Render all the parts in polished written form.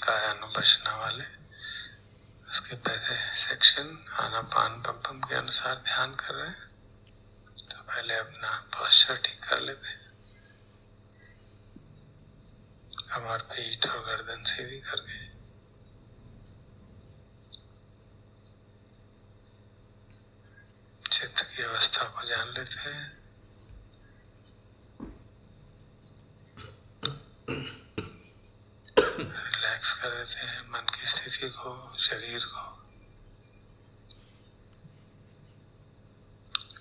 कायानुपश्यना वाले, उसके पहले सेक्शन आनापान पम्पम के अनुसार ध्यान कर रहे हैं। तो पहले अपना पोस्चर ठीक कर लेते हैं, कमर, पीठ और गर्दन सीधी करके। चित्त की अवस्था को जान लेते हैं। रिलैक्स कर देते हैं मन की स्थिति को, शरीर को।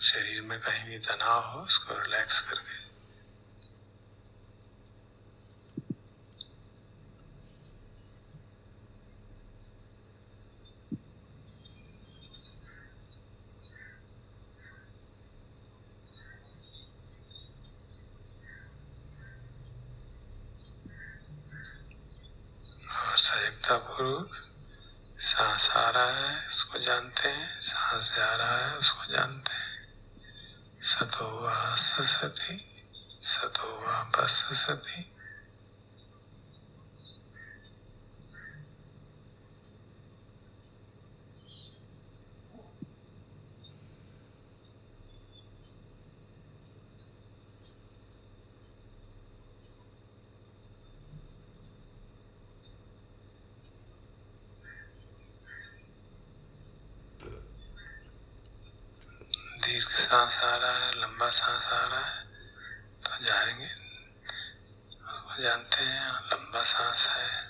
शरीर में कहीं भी तनाव हो उसको रिलैक्स करके और सजगता पूर्वक सांस आ रहा है उसको जानते हैं, सांस जा रहा है उसको जानते हैं। सतो वा ससति, सतो वा पससति। दीर्घ सांस आ रहा है, लंबा सांस आ रहा है तो जानेंगे, उसको जानते हैं। लंबा सांस है,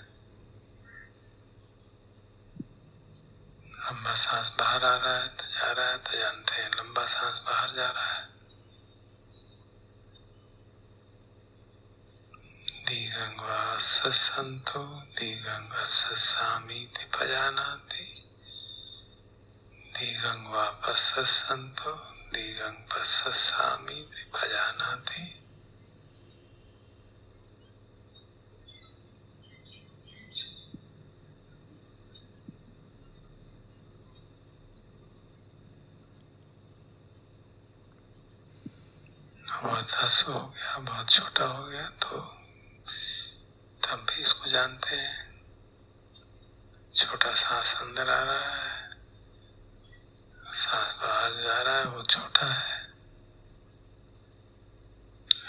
लंबा सांस बाहर आ रहा है तो जा रहा है तो जानते हैं लंबा सांस बाहर जा रहा है। दीर्घं वा ससंतो दीर्घं अससामीति पजानाति। दीर्घं वा पससंतो दीर्घं पससामीति पजानाति। बहुत हस हो गया, बहुत छोटा हो गया तो तब भी इसको जानते हैं। छोटा सांस अंदर आ रहा है, सांस बाहर जा रहा है, वो छोटा है।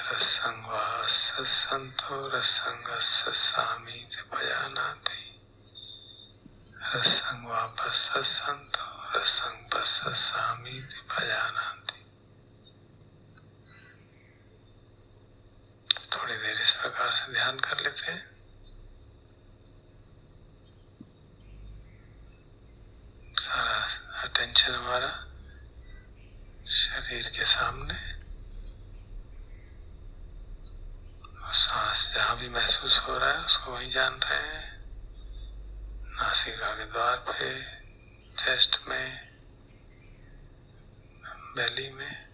रसंग वा ससंतो रसंग अससामीति पजानाति। रसंग वा पससंतो रसंग पससामीति पजानाति। थोड़ी देर इस प्रकार से ध्यान कर लेते हैं। सारा अटेंशन हमारा शरीर के सामने, और सांस जहाँ भी महसूस हो रहा है उसको वहीं जान रहे हैं। नासिका के द्वार पे, चेस्ट में, बेली में।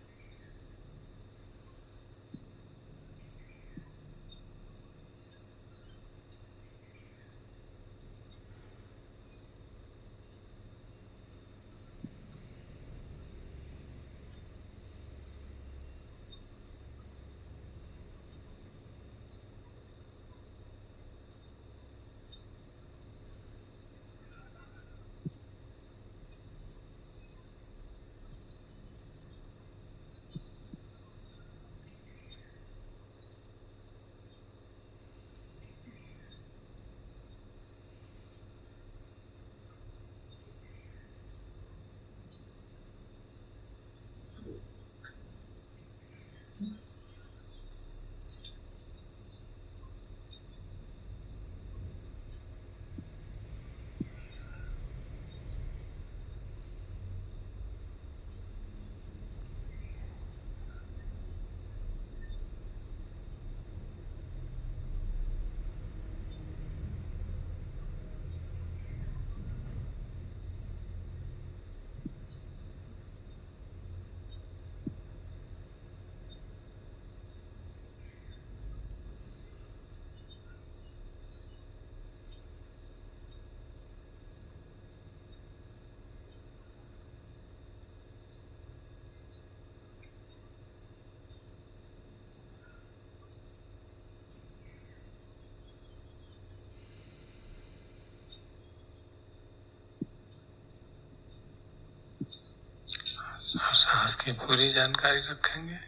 और सांस की पूरी जानकारी रखेंगे।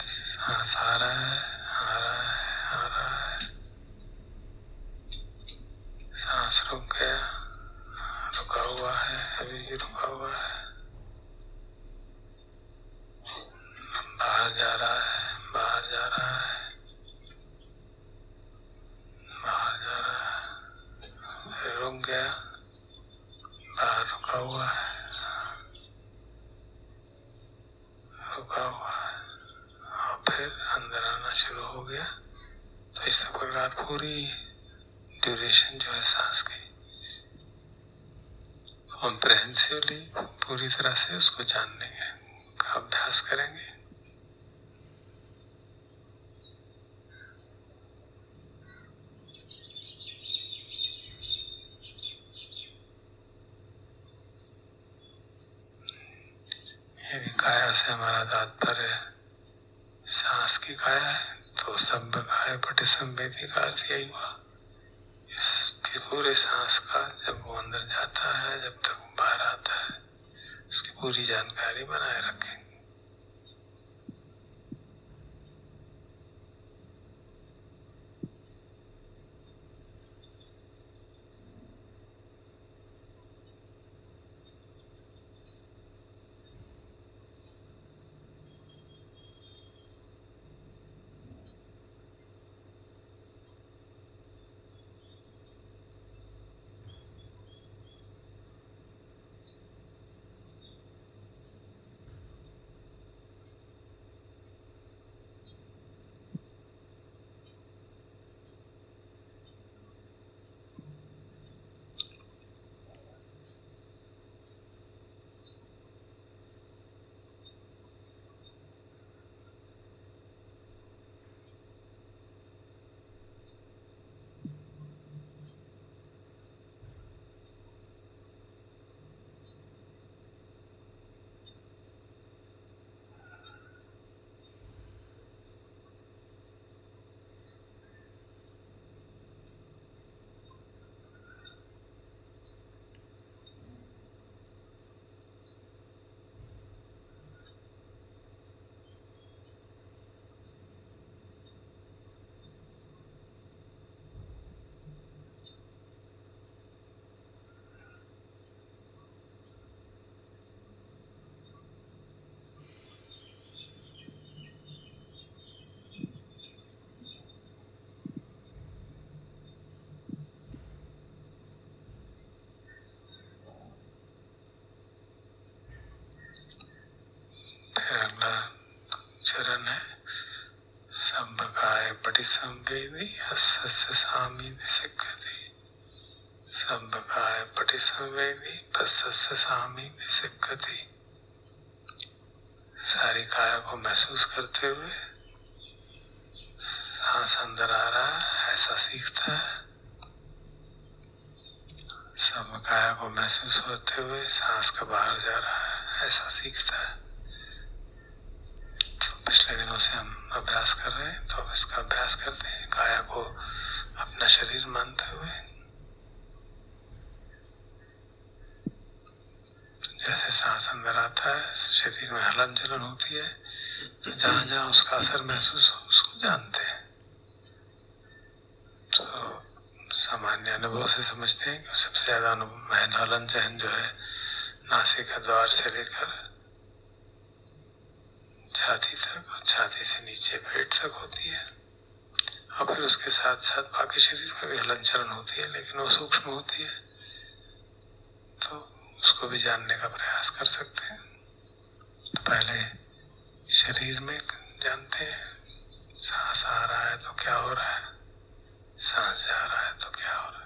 सांस आ रहा है, आ रहा है, आ रहा है। सांस रुक गया, रुका हुआ है, अभी भी रुका हुआ है। बाहर जा रहा है, बाहर जा रहा है, बाहर जा रहा है, फिर रुक गया, बाहर रुका हुआ है, रुका हुआ है, और फिर अंदर आना शुरू हो गया। तो इस प्रकार पूरी ड्यूरेशन जो है सांस की कॉम्प्रहेंसिवली पूरी तरह से उसको जानने का अभ्यास करेंगे। यदि काया से हमारा तात्पर्य सांस की काया है तो सब काया पटिसंवेदी का अर्थ यही हुआ। इसके पूरे सांस का जब वो अंदर जाता है, जब तक वो बाहर आता है, उसकी पूरी जानकारी बनाए रखेंगे। फिर अगला चरण है सब्बकाय पटिसंवेदी हस्य सामीति सिक्खति। सब्बकाय पटिसंवेदी हस्य सामीति सिक्खति। सारी काया को महसूस करते हुए सांस अंदर आ रहा है ऐसा सीखता है। सब काया को महसूस होते हुए सांस का बाहर जा रहा है ऐसा सीखता है। पिछले दिनों से हम अभ्यास कर रहे हैं, तो अब इसका अभ्यास करते हैं काया को अपना शरीर मानते हुए। जैसे सांस अंदर आता है, शरीर में हलन चलन होती है, तो जहां जहां उसका असर महसूस हो उसको जानते हैं। तो सामान्य अनुभव से समझते हैं कि सबसे ज्यादा हलन चलन जो है नासिका द्वार से लेकर छाती तक, और छाती से नीचे पेट तक होती है। और फिर उसके साथ साथ बाकी शरीर में भी हलन चलन होती है, लेकिन वो सूक्ष्म होती है, तो उसको भी जानने का प्रयास कर सकते हैं। तो पहले शरीर में जानते हैं, सांस आ रहा है तो क्या हो रहा है, सांस जा रहा है तो क्या हो रहा है।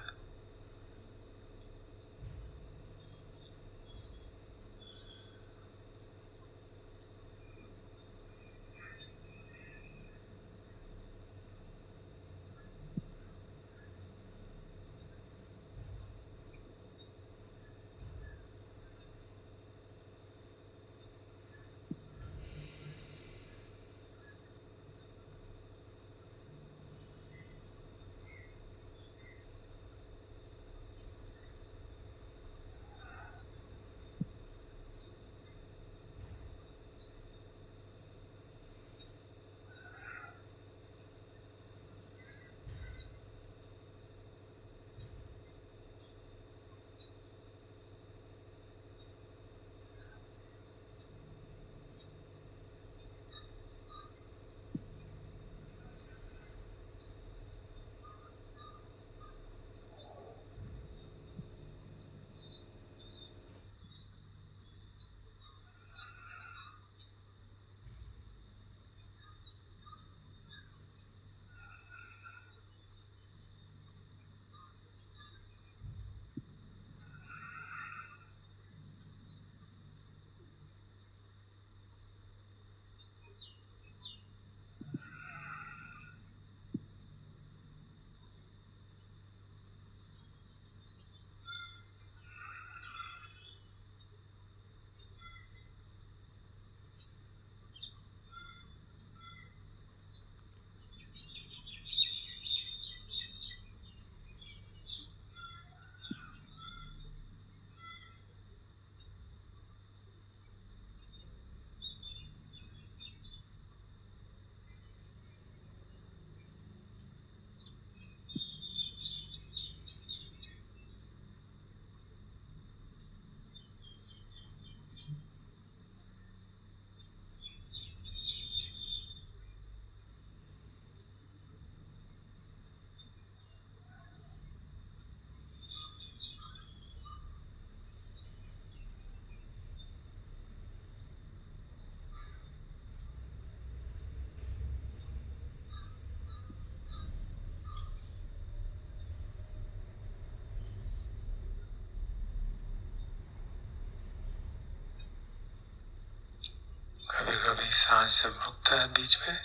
सांस जब रुकता है बीच में,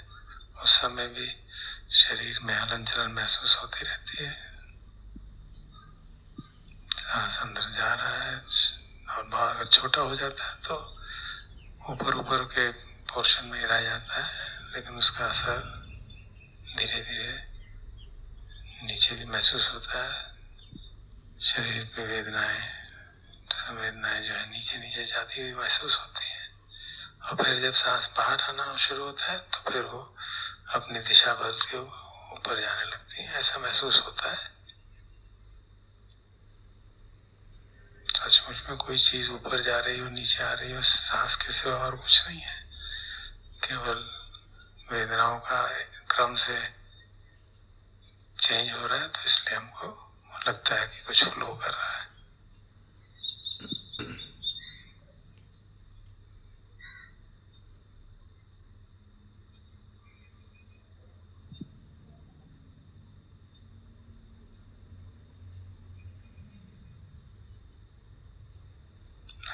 उस समय भी शरीर में हलन चलन महसूस होती रहती है। सांस अंदर जा रहा है, और बहुत अगर छोटा हो जाता है तो ऊपर ऊपर के पोर्शन में ही रह जाता है, लेकिन उसका असर धीरे धीरे नीचे भी महसूस होता है। शरीर पे वेदनाएं, संवेदनाएं जो है नीचे नीचे जाती हुई महसूस होती है। और फिर जब सांस बाहर आना शुरू होता है तो फिर वो अपनी दिशा बदल के ऊपर जाने लगती है, ऐसा महसूस होता है। सचमुच में कोई चीज ऊपर जा रही हो, नीचे आ रही हो, सांस के सिवा और कुछ नहीं है। केवल वेदनाओं का क्रम से चेंज हो रहा है, तो इसलिए हमको लगता है कि कुछ फ्लो कर रहा है।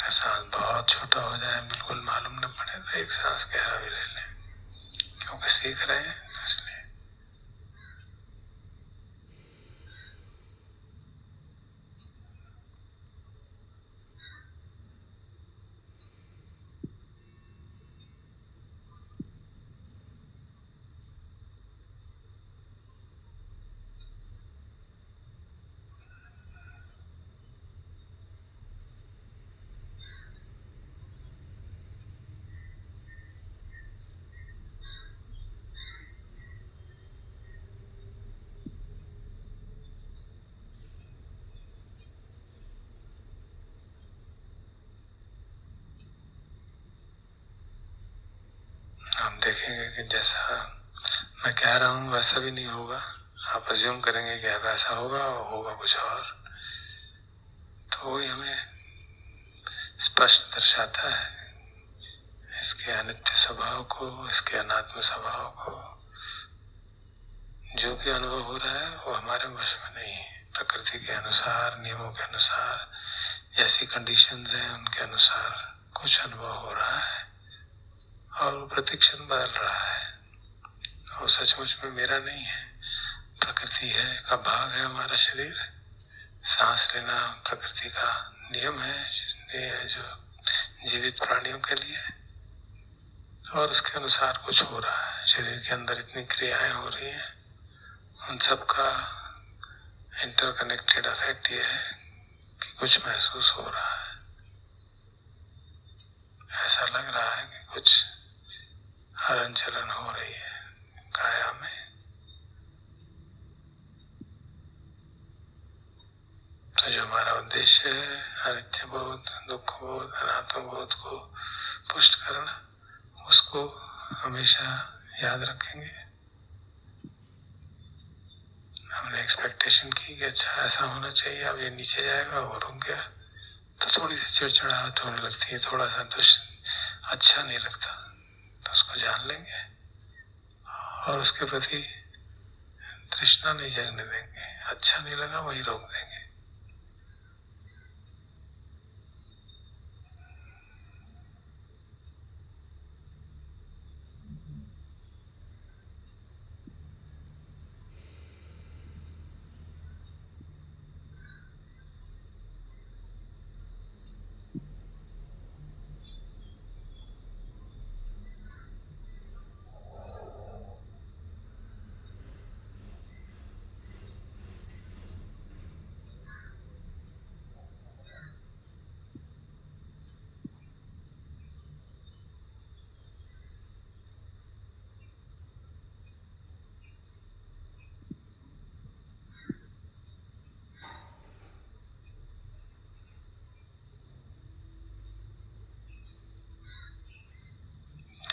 सांस बहुत छोटा हो जाए, बिल्कुल मालूम न पड़े, तो एक सांस गहरा भी ले लें, क्योंकि सीख रहे हैं तो इसलिए। हम देखेंगे कि जैसा मैं कह रहा हूँ वैसा भी नहीं होगा। आप अज्यूम करेंगे कि वैसा होगा और होगा कुछ और, तो वही हमें स्पष्ट दर्शाता है इसके अनित्य स्वभाव को, इसके अनात्म स्वभाव को। जो भी अनुभव हो रहा है वो हमारे वश में नहीं है। प्रकृति के अनुसार, नियमों के अनुसार, जैसी कंडीशंस हैं उनके अनुसार कुछ अनुभव हो रहा है और प्रतिक्षण बदल रहा है। और सचमुच में मेरा नहीं है, प्रकृति है का भाग है हमारा शरीर। सांस लेना प्रकृति का नियम है जो जीवित प्राणियों के लिए, और उसके अनुसार कुछ हो रहा है। शरीर के अंदर इतनी क्रियाएं हो रही हैं, उन सब का इंटरकनेक्टेड इफेक्ट ये है कि कुछ महसूस हो रहा है। ऐसा लग रहा है कि कुछ हलन चलन हो रही है काया में। तो जो हमारा उद्देश्य है अनित्य बोध, दुख बोध, अनात्म बोध को पुष्ट करना, उसको हमेशा याद रखेंगे। हमने एक्सपेक्टेशन की कि अच्छा ऐसा होना चाहिए, अब ये नीचे जाएगा, वो रुक गया, तो थोड़ी सी चिड़चिड़ाहट होने लगती है, थोड़ा सा अच्छा नहीं लगता, तो उसको जान लेंगे और उसके प्रति तृष्णा नहीं जगने देंगे। अच्छा नहीं लगा वही रोक देंगे।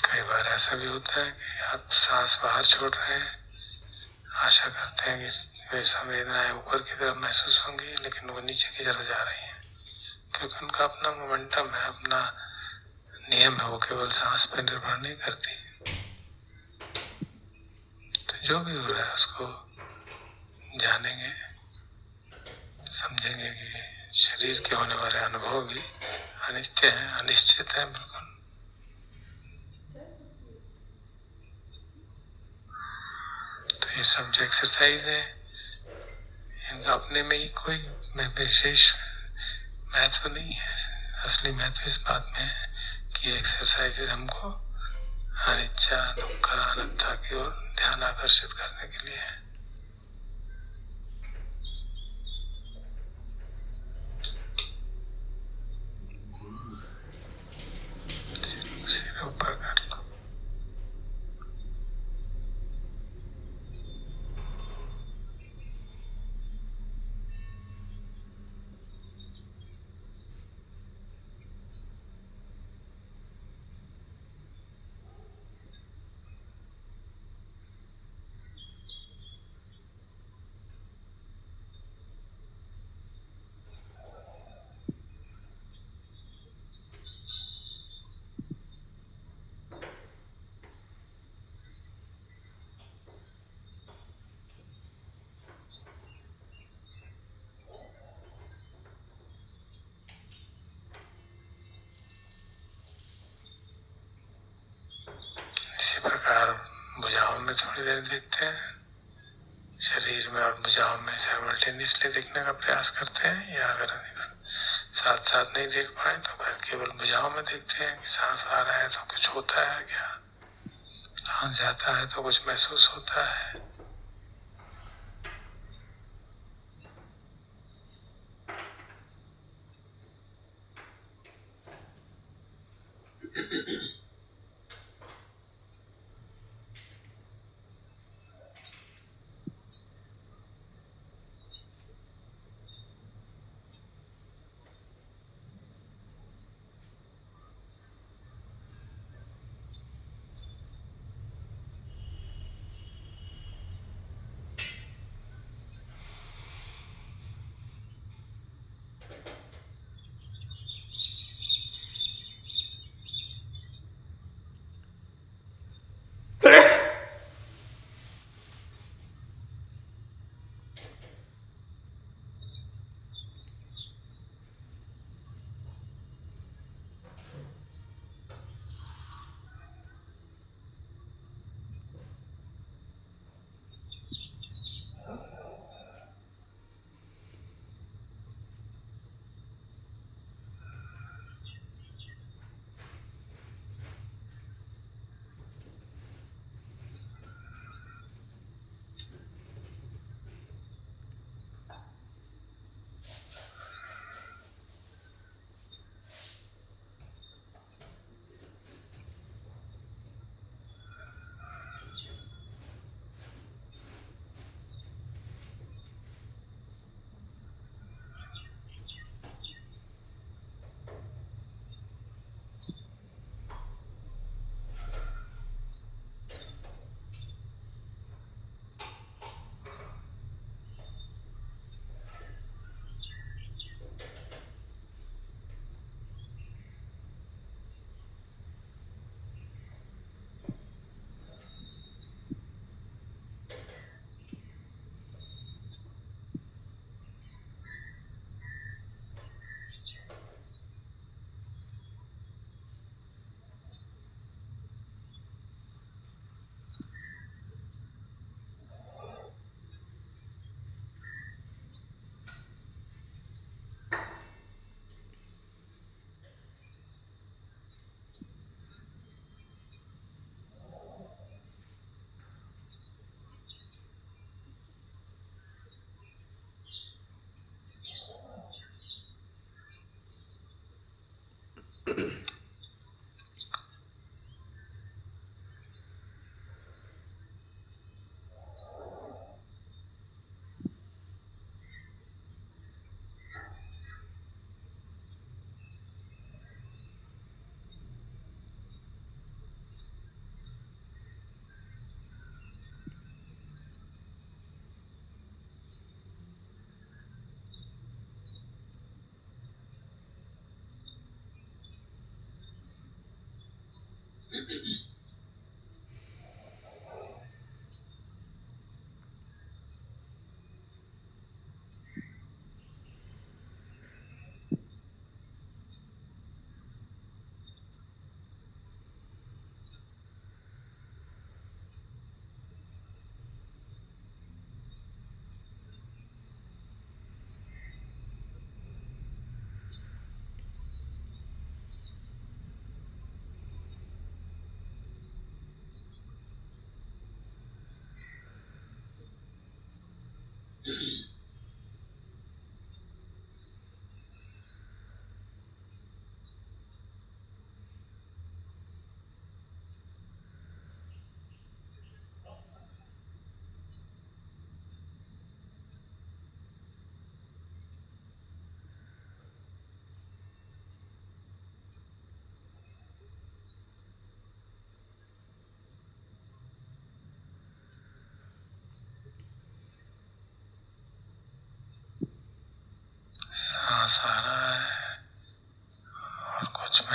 कई बार ऐसा भी होता है कि आप सांस बाहर छोड़ रहे हैं, आशा करते हैं कि वे संवेदनाएं ऊपर की तरफ महसूस होंगी, लेकिन वो नीचे की तरफ जा रही हैं, क्योंकि उनका अपना मोमेंटम है, अपना नियम है, वो केवल सांस पर निर्भर नहीं करती। तो जो भी हो रहा है उसको जानेंगे, समझेंगे कि शरीर के होने वाले अनुभव भी अनित्य हैं, अनिश्चित हैं बिल्कुल। ये सब जो एक्सरसाइज है इनका अपने में ही कोई विशेष महत्व नहीं है। असली महत्व इस बात में है कि एक्सरसाइजेज हमको अनिच्छा दुख अनात्ता की ओर ध्यान आकर्षित करने के लिए है। सिर ऊपर कर लो। इसी प्रकार भुजाओं में थोड़ी देर देखते हैं, शरीर में और भुजाओं में साइमल्टेनियसली देखने का प्रयास करते हैं, या अगर साथ साथ नहीं देख पाए तो फिर केवल भुजाओं में देखते हैं कि सांस आ रहा है तो कुछ होता है क्या, सांस जाता है तो कुछ महसूस होता है।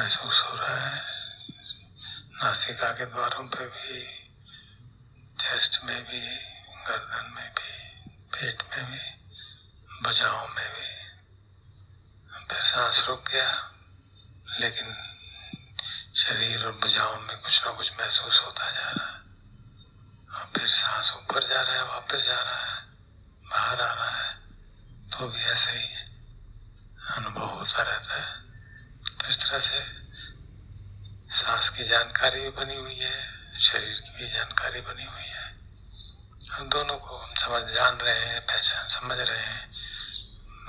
महसूस हो रहा है, नासिका के द्वारों पे भी, चेस्ट में भी, गर्दन में भी, पेट में भी, भुजाओं में भी। फिर सांस रुक गया, लेकिन शरीर और भुजाओं में कुछ ना कुछ महसूस होता जा रहा है, और फिर सांस ऊपर जा रहा है, वापस जा रहा है, बाहर आ रहा है, तो भी ऐसे ही अनुभव होता रहता है। तो इस तरह से सांस की जानकारी भी बनी हुई है, शरीर की भी जानकारी बनी हुई है। हम दोनों को हम जान रहे हैं, पहचान समझ रहे हैं,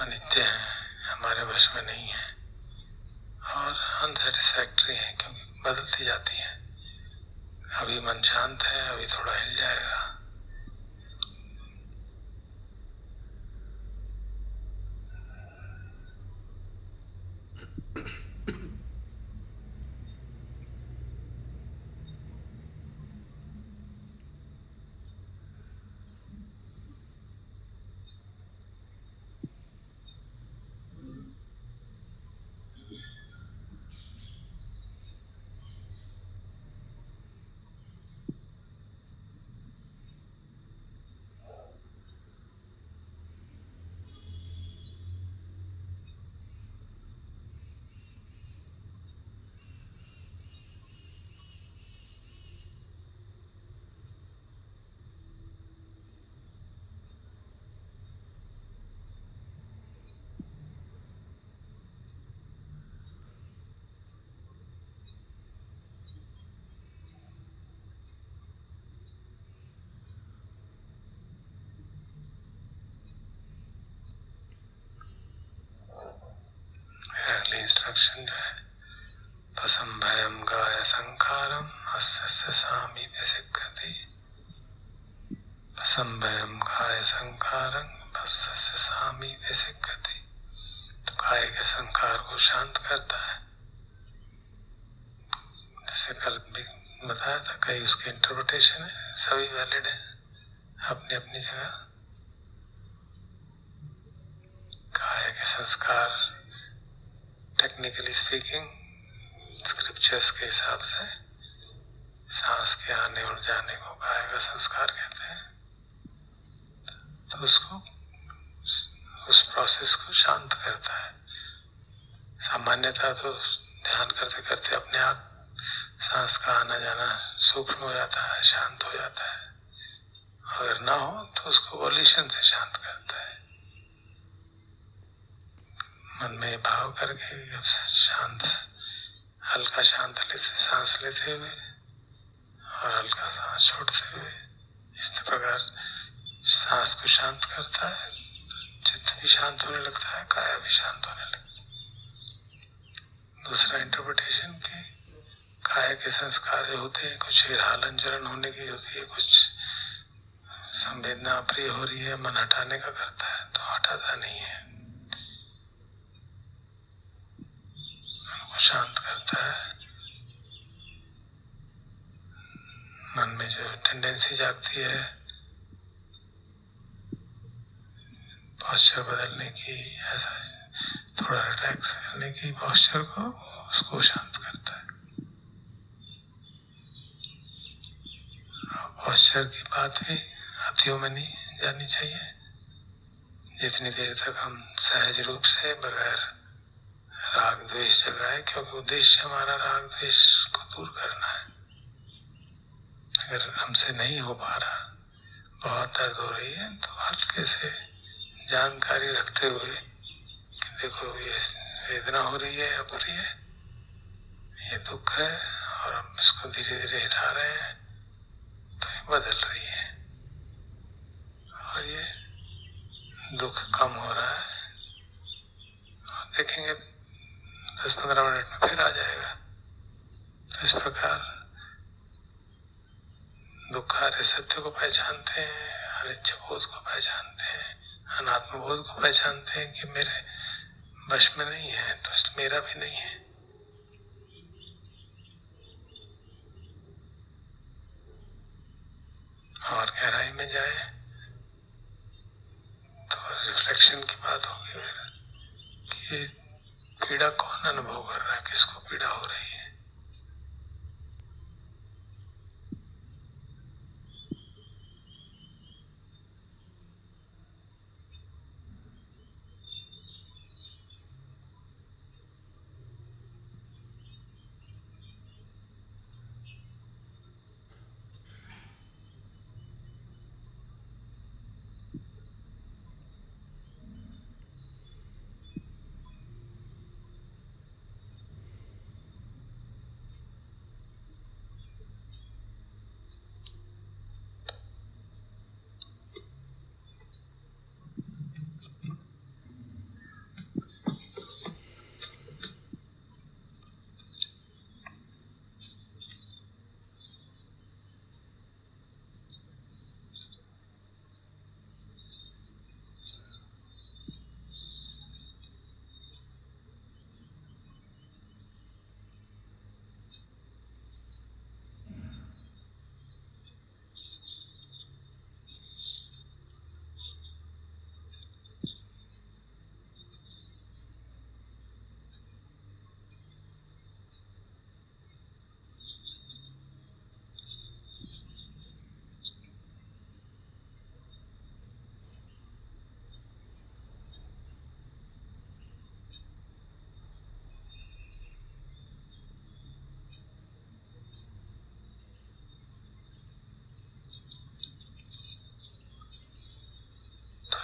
अनित्य हैं, हमारे वश में नहीं है और अनसेटिस्फैक्ट्री है, क्योंकि बदलती जाती है। अभी मन शांत है, अभी थोड़ा हिल जाएगा। अगली इंस्ट्रक्शन जो है, पसंभयम गाय संकारम अस्य सामीत्य सिक्खति। पसंभयम गाय संकारम अस्य सामीत्य सिक्खति। तो काय के संकार को शांत करता है। जैसे कल भी बताया था, कई उसके इंटरप्रिटेशन है, सभी वैलिड है अपनी अपनी जगह। काय के संस्कार टेक्निकली स्पीकिंग स्क्रिप्चर्स के हिसाब से सांस के आने और जाने को काय का संस्कार कहते हैं। तो उसको, उस प्रोसेस को शांत करता है। सामान्यतः तो ध्यान करते करते अपने आप सांस का आना जाना सूक्ष्म हो जाता है, शांत हो जाता है। अगर ना हो तो उसको वॉल्यूशन से शांत करता है, मन में भाव करके शांत, हल्का शांत सांस लेते हुए और हल्का सांस छोड़ते हुए, इस प्रकार सांस को शांत करता है। चित्त भी शांत होने लगता है, काया भी शांत होने लगती है। दूसरा इंटरप्रिटेशन की काया के संस्कार जो होते हैं, कुछ हिलहलन जलन होने की होती है, कुछ संवेदना अप्रिय हो रही है, मन हटाने का करता है, तो हटाता नहीं है, शांत करता है। मन में जो टेंडेंसी जागती है पोस्चर बदलने की, ऐसा थोड़ा रिलैक्स करने की पोस्चर को, उसको शांत करता है। पोस्चर की बात भी अतियों में नहीं जानी चाहिए। जितनी देर तक हम सहज रूप से बगैर राग द्वेष जगाए, क्योंकि उद्देश्य हमारा राग द्वेष को दूर करना है। अगर हमसे नहीं हो पा रहा, बहुत दर्द हो रही है, तो हल्के से जानकारी रखते हुए कि देखो ये वेदना हो रही है, अप्रिय है, ये दुख है, और हम इसको धीरे धीरे हिला रहे हैं, तो ये बदल रही है और ये दुख कम हो रहा है। और देखेंगे 10-15 मिनट में फिर आ जाएगा। तो इस प्रकार दुखार्य सत्य को पहचानते हैं, अनित्य बोध को पहचानते हैं, अनात्म बोध को पहचानते हैं कि मेरे वश में नहीं है, तो इसलिए मेरा भी नहीं है। और गहराई में जाए तो रिफ्लेक्शन की बात होगी फिर कि पीड़ा कौन अनुभव कर रहा है, किसको पीड़ा हो रही है?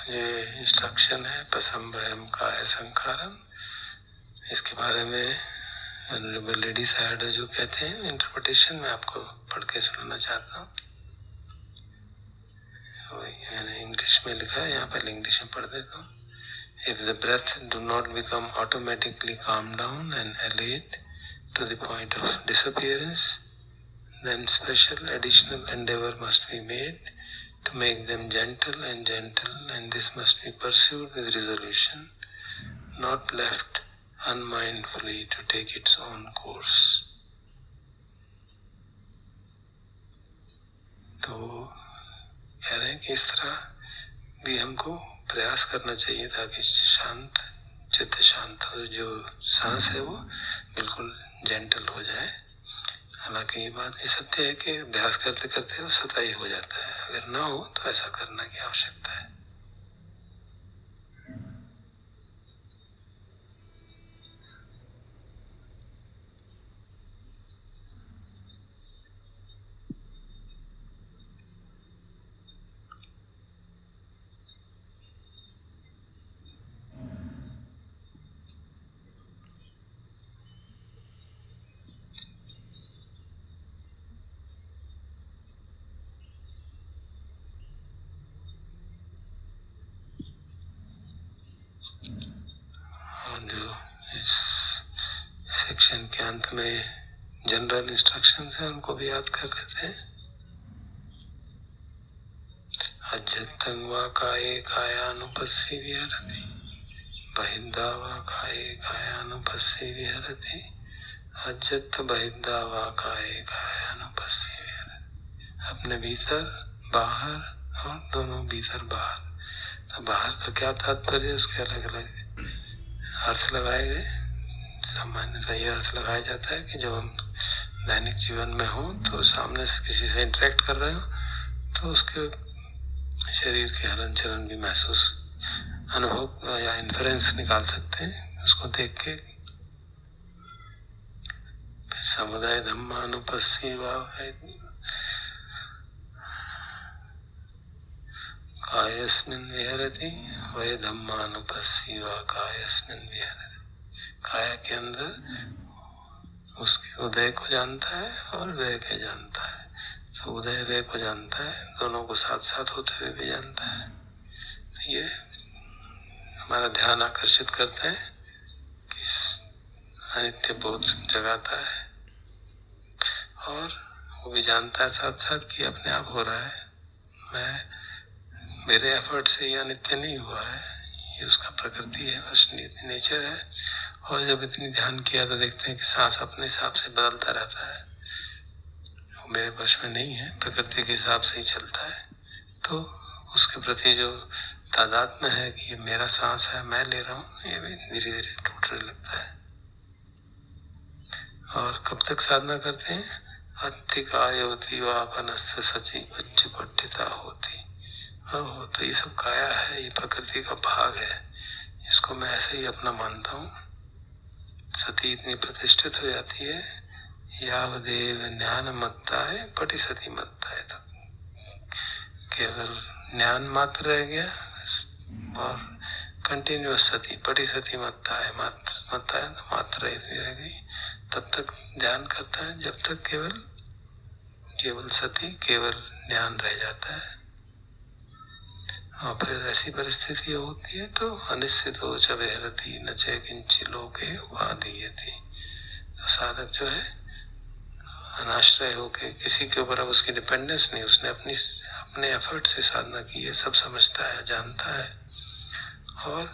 ये इंस्ट्रक्शन है पसंभयम काया संखारम। इसके बारे में लेडी साइड जो कहते हैं इंटरप्रिटेशन में आपको पढ़ के सुनाना चाहता हूँ। मैंने इंग्लिश में लिखा है, यहाँ पर इंग्लिश में पढ़ देता हूँ। If the breath do not become automatically calmed down and allayed to the point of disappearance, then special additional endeavor must be made to make them gentle, and this must be pursued with resolution, not left unmindfully to take its own course. तो कह रहे हैं कि इस तरह भी हमको प्रयास करना चाहिए ताकि शांत चित्त शांत हो, जो सांस है वो बिल्कुल जेंटल हो जाए। हालांकि ये बात भी सत्य है कि अभ्यास करते करते वो सताई हो जाता है। अगर ना हो तो ऐसा करना की आवश्यकता है। जो इस सेक्शन के अंत में जनरल इंस्ट्रक्शंस हैं उनको भी याद कर लेते हैं। अज्जतं वा काये कायानुपस्सी विहरति, बहिर्दा वा काये कायानुपस्सी विहरति, अज्जत बहिर्दा वा काये कायानुपस्सी विहरति। अपने भीतर बाहर और दोनों भीतर बाहर। तो बाहर का क्या तात्पर्य, उसके अलग अलग अर्थ लगाए गए। सामान्यतः यह अर्थ लगाया जाता है कि जब हम दैनिक जीवन में हो तो सामने से किसी से इंटरेक्ट कर रहे हो तो उसके शरीर के हलन चलन भी महसूस अनुभव या इन्फ्रेंस निकाल सकते हैं उसको देख के। फिर समुदाय धम्मानुपस्सी वा कायस्मिन् विहरति, वै धम्मानुपस्सी वा कायस्मिन् विहरति। काया के अंदर उसके उदय को जानता है और व्यय को जानता है। तो उदय व्यय को जानता है, दोनों को साथ साथ होते हुए भी जानता है। तो ये हमारा ध्यान आकर्षित करता है कि अनित्य बोध जगाता है और वो भी जानता है साथ साथ कि अपने आप हो रहा है, मेरे एफर्ट से ये अनित्य नहीं हुआ है, ये उसका प्रकृति है, बस नेचर है। और जब इतनी ध्यान किया तो देखते हैं कि सांस अपने हिसाब से बदलता रहता है, वो मेरे वश में नहीं है, प्रकृति के हिसाब से ही चलता है। तो उसके प्रति जो तादात्म्य है कि ये मेरा सांस है, मैं ले रहा हूँ, ये भी धीरे धीरे टूटने लगता है। और कब तक साधना करते हैं? अत्थिकाय होती वापनस्य सची बच्ची पट्टिता होती। हो तो ये सब काया है, ये प्रकृति का भाग है, इसको मैं ऐसे ही अपना मानता हूँ। सती इतनी प्रतिष्ठित हो जाती है, यावदेव ज्ञान मत्ता है पटी सती मत्ता है, तो केवल ज्ञान मात्र रह गया और कंटिन्यूअस सती पटी सती मत्ता है, मत्ता है तो मात्रा इतनी रह गई। तब तक ध्यान करता है जब तक केवल सती केवल ज्ञान रह जाता है। और फिर ऐसी परिस्थिति होती है तो अनिश्चितो च विहरति न च किंचि लोके उपाधीयति। तो साधक जो है अनाश्रय होके, किसी के ऊपर अब उसकी डिपेंडेंस नहीं, उसने अपने एफर्ट से साधना की है, सब समझता है, जानता है। और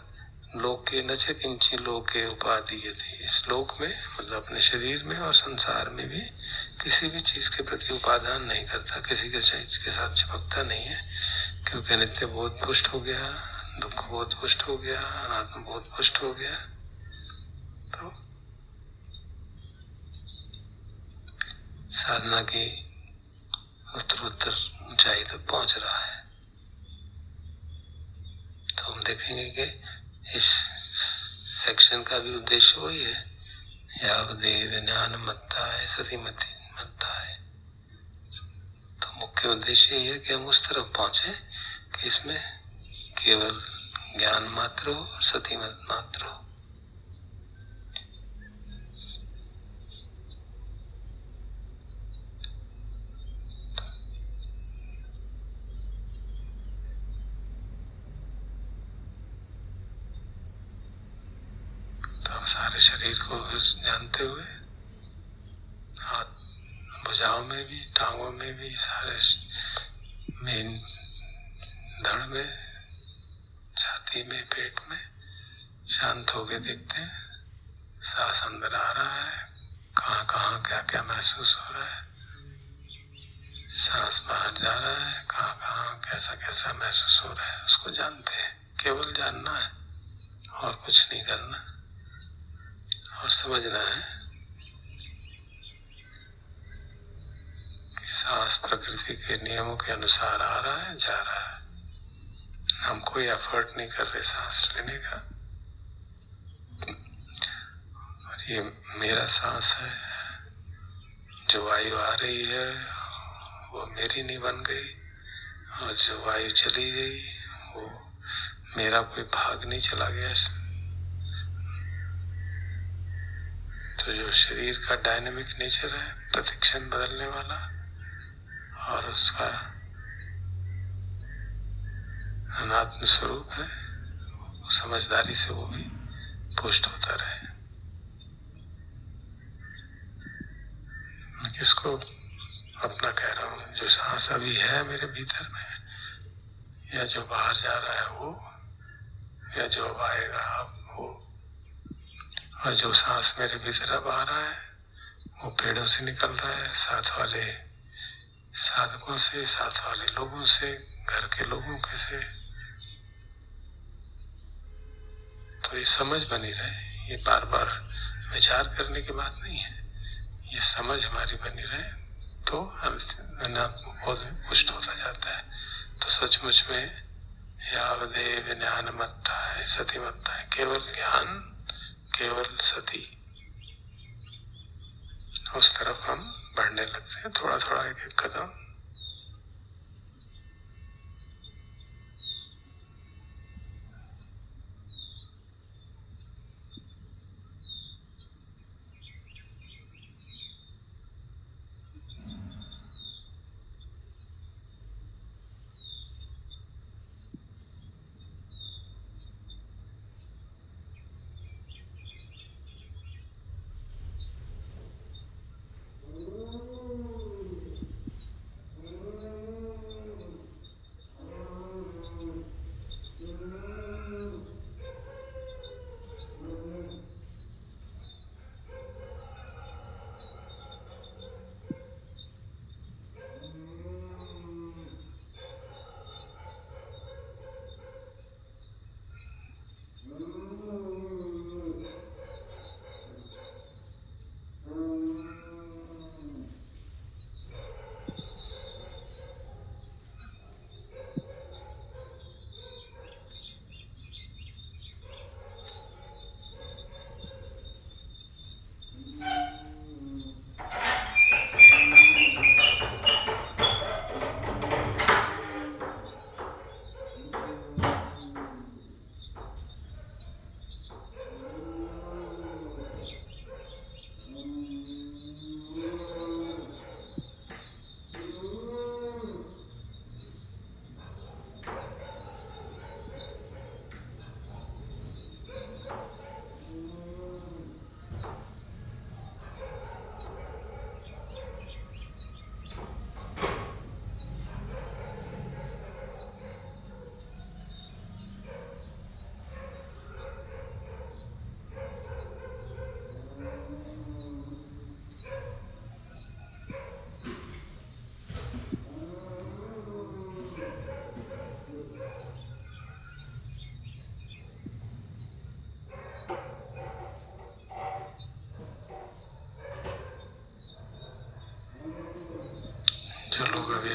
लोके न च किंचि लोके उपाधीयति, इस लोक में मतलब अपने शरीर में और संसार में भी किसी भी चीज के प्रति उपादान नहीं करता, किसी के चीज के साथ चिपकता नहीं है, क्योंकि नित्य बोध पुष्ट हो गया, दुख बोध पुष्ट हो गया, अनात्म बोध पुष्ट हो गया। तो साधना की उत्तरोत्तर ऊंचाई तक पहुंच रहा है। तो हम देखेंगे कि इस सेक्शन का भी उद्देश्य वही है, यावदेव ज्ञान मत्ता है सती मत्ता है। तो मुख्य उद्देश्य यही है कि हम उस तरफ पहुंचे कि इसमें केवल ज्ञान मात्र हो और सती मात्र हो। तो अब सारे शरीर को जानते हुए, हाथ भुजाओं में भी, टांगों में भी, सारे मेन धड़ में, छाती में, पेट में शांत होके देखते हैं सांस अंदर आ रहा है, कहाँ कहाँ क्या क्या महसूस हो रहा है, सांस बाहर जा रहा है, कहाँ कहाँ कैसा कैसा महसूस हो रहा है, उसको जानते हैं। केवल जानना है और कुछ नहीं करना, और समझना है कि सांस प्रकृति के नियमों के अनुसार आ रहा है, जा रहा है। हम कोई एफर्ट नहीं कर रहे सांस लेने का, और ये मेरा सांस है, जो वायु आ रही है वो मेरी नहीं बन गई, और जो वायु चली गई वो मेरा कोई भाग नहीं चला गया। तो जो शरीर का डायनेमिक नेचर है, प्रतिक्षण बदलने वाला, और उसका अनात्म स्वरूप है, समझदारी से वो भी पुष्ट होता रहे। मैं किसको अपना कह रहा हूँ? जो सांस अभी है मेरे भीतर में, या जो बाहर जा रहा है वो, या जो अब आएगा वो, और जो सांस मेरे भीतर अब आ रहा है वो पेड़ों से निकल रहा है, साथ वाले साधकों से, साथ वाले लोगों से, घर के लोगों के से। तो ये समझ बनी रहे, ये बार बार विचार करने की बात नहीं है, ये समझ हमारी बनी रहे तो अनात्म बोध पुष्ट होता जाता है। तो सचमुच में यावदेव ज्ञान मत्ता है सती मत्ता है, केवल ज्ञान केवल सती, उस तरफ हम बढ़ने लगते हैं, थोड़ा थोड़ा एक एक कदम।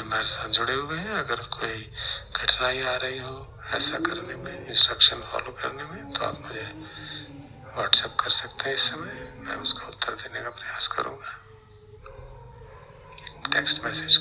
मेरे साथ जुड़े हुए हैं। अगर कोई कठिनाई आ रही हो ऐसा करने में, इंस्ट्रक्शन फॉलो करने में, तो आप मुझे व्हाट्सएप कर सकते हैं इस समय, मैं उसका उत्तर देने का प्रयास करूंगा। Text message